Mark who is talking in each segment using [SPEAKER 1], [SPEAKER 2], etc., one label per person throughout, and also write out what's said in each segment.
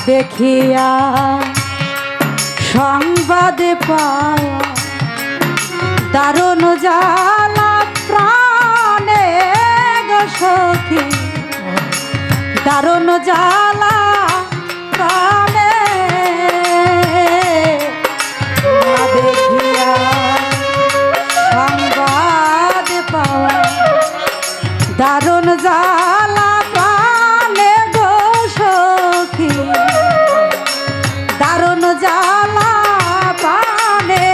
[SPEAKER 1] দেখিয়া সংবাদে পাওয়া দারুণ জ্বালা প্রাণে গো সখী, দারুণ জ্বালা প্রাণে না দেখিয়া সংবাদ পাওয়া দারুণ জ্বালা প্রাণে গো সখী, দারুণ জ্বালা প্রাণে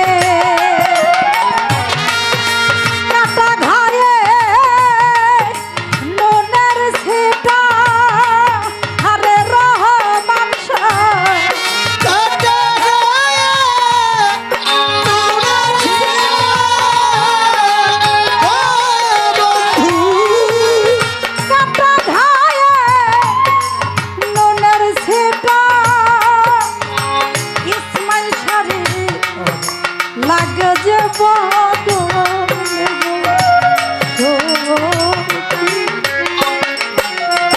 [SPEAKER 1] কাটা ঘায়ে নুনের ছিটা আরে রহমান
[SPEAKER 2] কাটা গায়ে নুনের ছিটা, ও বন্ধু
[SPEAKER 1] কাটা ঘায়ে নুনের ছিটা ইসমাইল শরীফ লাগে যে বদলে গো সখী।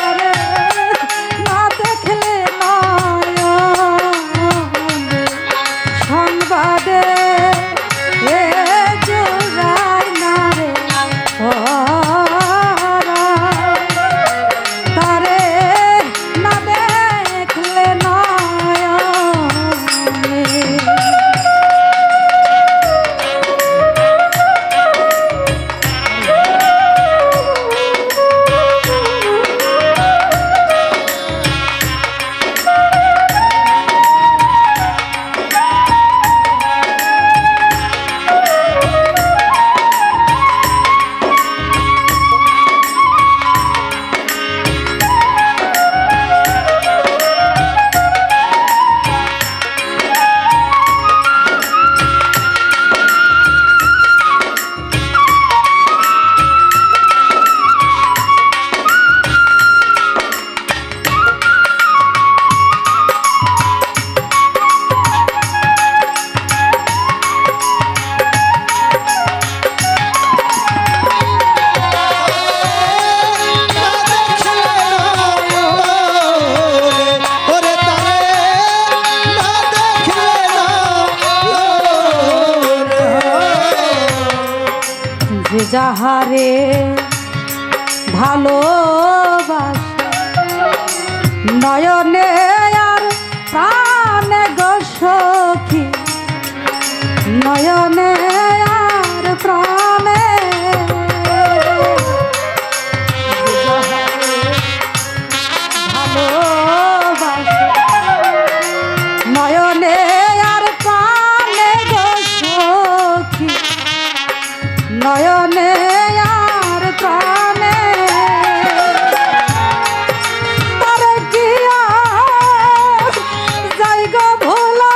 [SPEAKER 1] আরে না দেখলে নয়নে সংবাদে এ জোড়ায় না রে তারে না দেখলে নয়নে। যে যাহারে ভালোবাসে নয়নে আর প্রাণে গো সখী, নয়নে আর প্রাণে ভালোবাসে নয়নে আর প্রাণে গো সখী, নয়নে আর প্রাণে তারে গিয়া যাই গো ভোলা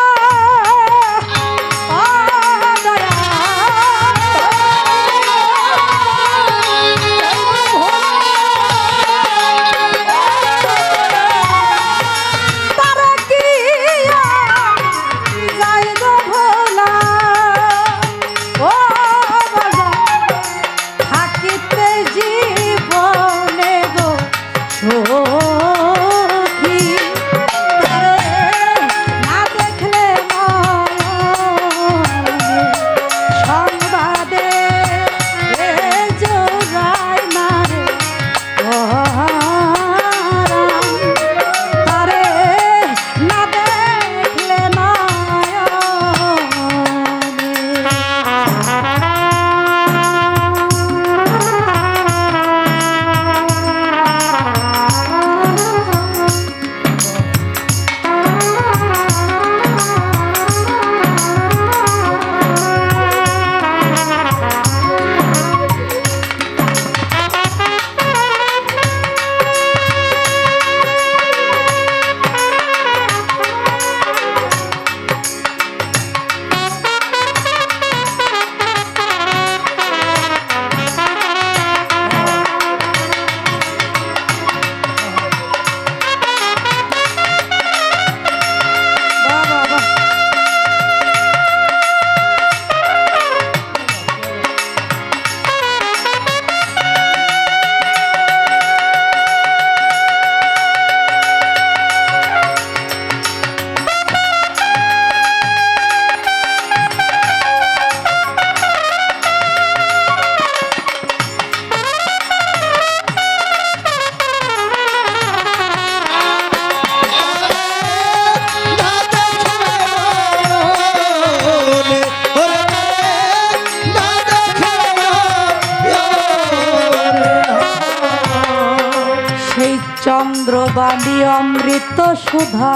[SPEAKER 1] বাণী অমৃত সুধা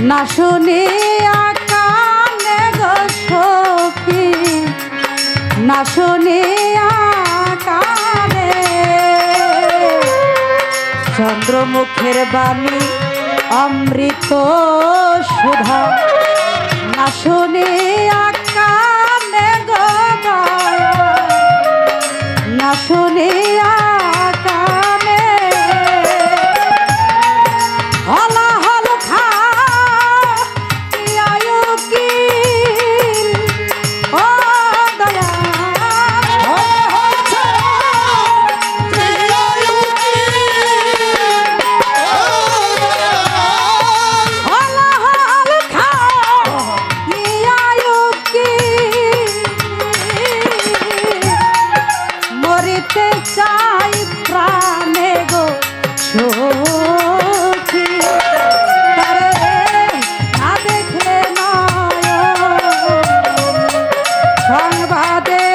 [SPEAKER 1] না শুনিয়া কানে গো সখী, না শুনিয়া কানে চন্দ্রমুখের বাণী অমৃত সুধা না শুনিয়া কানে গো দয়াল, না শুনিয়া কানে হলা হল খাইয়ায়ু কি ও দয়াল, হলা হল খাইয়ায়ু কি মরিতে চাই প্রাণে গো সখী, তারে না দেখলে নয়ন সংবাদে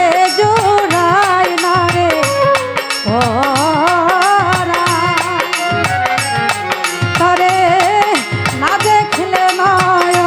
[SPEAKER 1] এ জোড়ায় না রে পরাণ, তারে না দেখলে নয়ন।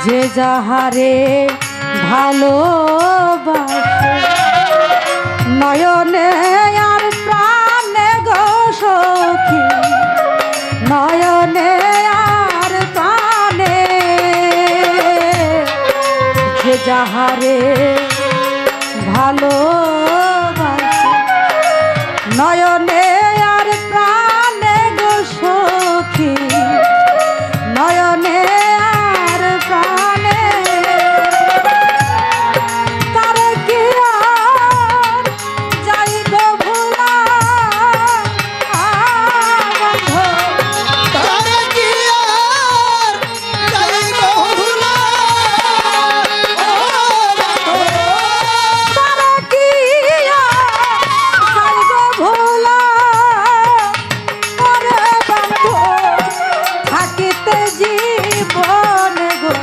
[SPEAKER 1] যে যাহারে ভালোবাসে নয়নে আর প্রাণে গো সখী, নয়নে আর প্রাণে যে যাহারে ভালোবাসে নয়নে আর প্রাণে গো সখী, নয়নে আর প্রাণে তারে কি আর যাইব ভুলা বন্ধু,
[SPEAKER 2] তারে কি আর যাইব ভুলা,
[SPEAKER 1] তারে কি আর যাইব ভুলা ওরে বন্ধু, থাকিতে জীবন গো